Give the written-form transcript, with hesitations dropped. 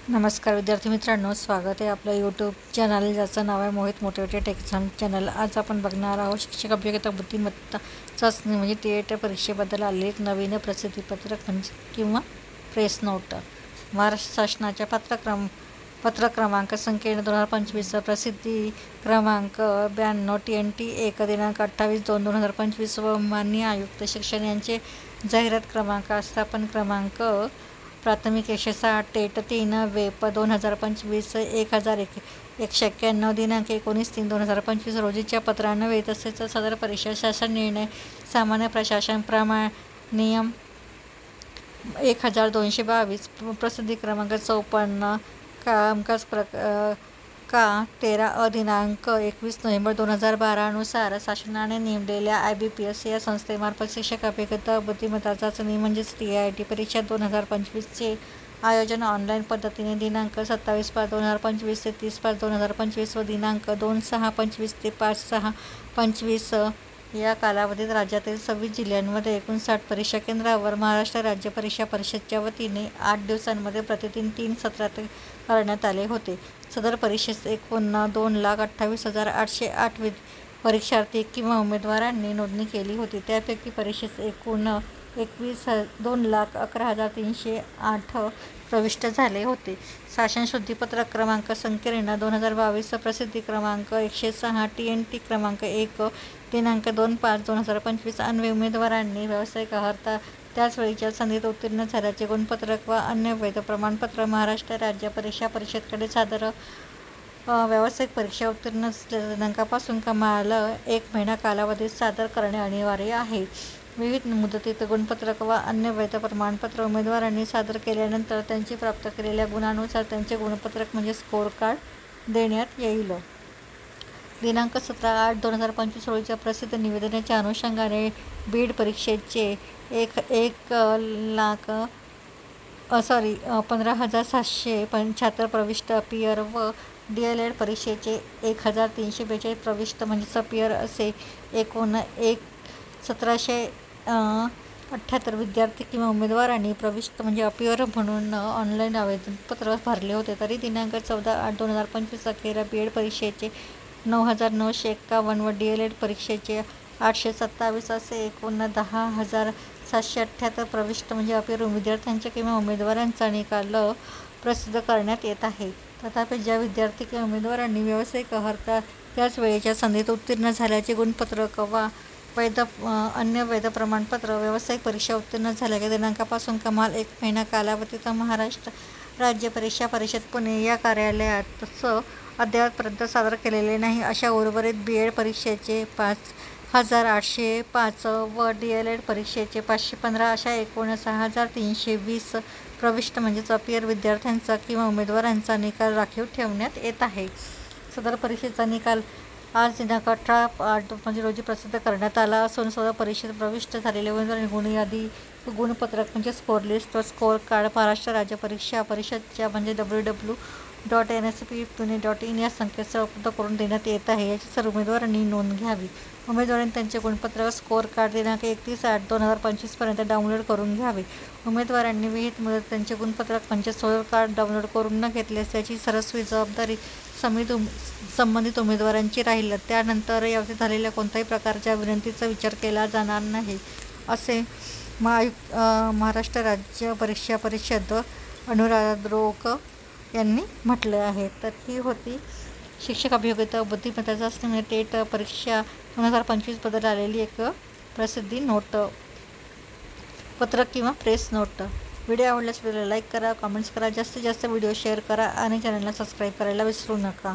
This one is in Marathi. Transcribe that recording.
नमस्कार विद्यार्थी मित्रांनो, स्वागत आहे आपलं यूट्यूब चॅनल ज्याचं नाव आहे मोहित मोटिवेटेड एक्झाम चॅनल। आज आपण बघणार आहोत शिक्षक अभियोग्यता बुद्धिमत्ता चाचणी म्हणजे टेट परीक्षेबद्दल आलेले एक नवीन प्रसिद्धीपत्रक म्हणजे किंवा प्रेस नोट। महाराष्ट्र शासनाच्या पत्र क्रमांक संख्येने 2025 प्रसिद्धी क्रमांक 92 TNT 1 दिनांक 28/2/2025 व माननीय आयुक्त शिक्षण यांचे जाहिरात क्रमांक आस्थापन क्रमांक प्राथमिक 160 टेट 3 वेप 2025 1191 दिनांक 19/3/2025 रोजीच्या पत्रान्वये तसेच सदर परीक्षा शासन निर्णय सामान्य प्रशासन प्रमाण नियम 1222 प्रसिद्धी क्रमांक 54 कामकाज का 13 दिनांक 21 नोव्हेंबर 2012 नुसार शासनाने नेमलेल्या IBPS या संस्थेमार्फत शिक्षक अभियोग्यता बुद्धिमत्ता चाचणी म्हणजेच TIT परीक्षा 2025चे आयोजन ऑनलाईन पद्धतीने दिनांक 27/5/2025 ते 30/5/2025 व दिनांक 2/6/25 ते 5/6/25 या कालावधीत राज्यातील 26 जिल्ह्यांमध्ये 59 परीक्षा केंद्रावर महाराष्ट्र राज्य परीक्षा परिषदच्या वतीने 8 दिवसांमध्ये प्रतिदिन 3 सत्रात करण्यात आले होते। सदर परीक्षेस एकूण 2,28,808 परीक्षार्थी किंवा उमेदवारांनी नोंदणी केली होती। त्यापैकी परीक्षेस एकूण 2,11,308 प्रविष्ट झाले होते। शासन शुद्धीपत्रक क्रमांक संख्येने 2022 प्रसिद्धी क्रमांक 106 TNT क्रमांक 1 दिनांक 2/5/2025 अन्वये उमेदवारांनी व्यावसायिक अर्हता त्याचवेळीच्या संधीत उत्तीर्ण झाल्याचे गुणपत्रक व अन्य वैध प्रमाणपत्र महाराष्ट्र राज्य परीक्षा परिषदेकडे सादर व्यावसायिक परीक्षा उत्तीर्ण असलेल्या दिनांकापासून कमाल 1 महिना कालावधीत सादर करणे अनिवार्य आहे। विविध मुदतीत गुणपत्रक व अन्य वैध प्रमाणपत्र उमेदवारांनी सादर केल्यानंतर त्यांची प्राप्त केलेल्या गुणांनुसार त्यांचे गुणपत्रक म्हणजे स्कोअर कार्ड देण्यात येईल। दिनांक 17/8/2025 रोजीच्या प्रसिद्ध निवेदनाच्या अनुषंगाने बीड परीक्षेचे 15,775 प्रविष्ट अपियर व DLED परीक्षेचे 1,342 प्रविष्ट म्हणजे अपियर असे एकूण 1,778 विद्यार्थी किंवा उमेदवारांनी प्रविष्ट म्हणजे अपियर म्हणून ऑनलाईन आवेदनपत्र भरले होते। तरी दिनांक 14/8/2025 अखेर BED परीक्षेचे 9,951 व DLED परीक्षेचे 827 असे एकूण 10,778 प्रविष्ट म्हणजे अपियर विद्यार्थ्यांच्या किंवा उमेदवारांचा निकाल प्रसिद्ध करण्यात येत आहे। तथापि ज्या विद्यार्थी किंवा उमेदवारांनी व्यावसायिक अर्हता त्याच वेळेच्या संधीत उत्तीर्ण झाल्याचे गुणपत्रक व अन्य वैध प्रमाणपत्र व्यावसायिक परीक्षा उत्तीर्ण झाल्याच्या दिनांकापासून कमाल 1 महिना कालावधीत महाराष्ट्र राज्य परीक्षा परिषद पुणे या कार्यालयात अद्यापपर्यंत सादर केलेले नाही अशा उर्वरित BED परीक्षेचे 5,805 व DLED परीक्षेचे 515 अशा एकूण 6,320 प्रविष्ट म्हणजेच अपियर विद्यार्थ्यांचा किंवा उमेदवारांचा निकाल राखीव ठेवण्यात येत आहे। सदर परीक्षेचा निकाल आज दिनांक 18/8 रोजी प्रसिद्ध करण्यात आला असून सदर परीक्षेत प्रविष्ट झालेल्या उमेदवारांनी गुणयादी गुणपत्रक म्हणजे स्कोअर लिस्ट व स्कोअर कार्ड महाराष्ट्र राज्य परीक्षा परिषदच्या म्हणजे www.nsp.pune.in या संकेतस्थळ उपलब्ध करून देण्यात येत आहे। याची सर्व उमेदवारांनी नोंद घ्यावी। उमेदवारांनी त्यांचे गुणपत्रक स्कोअर कार्ड दिनांक 31/8/2025 पर्यंत डाउनलोड करून घ्यावे। उमेदवारांनी विहित मुदत त्यांचे गुणपत्रक म्हणजे स्कोअर कार्ड डाउनलोड करून न घेतल्यास त्याची सर्वस्वी जबाबदारी संबंधित उमेदवारांची राहील। त्यानंतर यावरती झालेल्या कोणत्याही प्रकारच्या विनंतीचा विचार केला जाणार नाही असे महाराष्ट्र राज्य परीक्षा परिषद अनुराधरोक यांनी म्हटले आहे। तर ही होती शिक्षक अभियोग्यता बुद्धिमत्ता चाचणी टेट परीक्षा 2025 बद्दल आलेली एक प्रसिद्धी नोट पत्रक किंवा प्रेस नोट। व्हिडिओ आवडल्यास व्हिडिओला लाईक करा, कमेंट्स करा, जास्तीत जास्त व्हिडिओ शेअर करा आणि चॅनलला सबस्क्राईब करायला विसरू नका।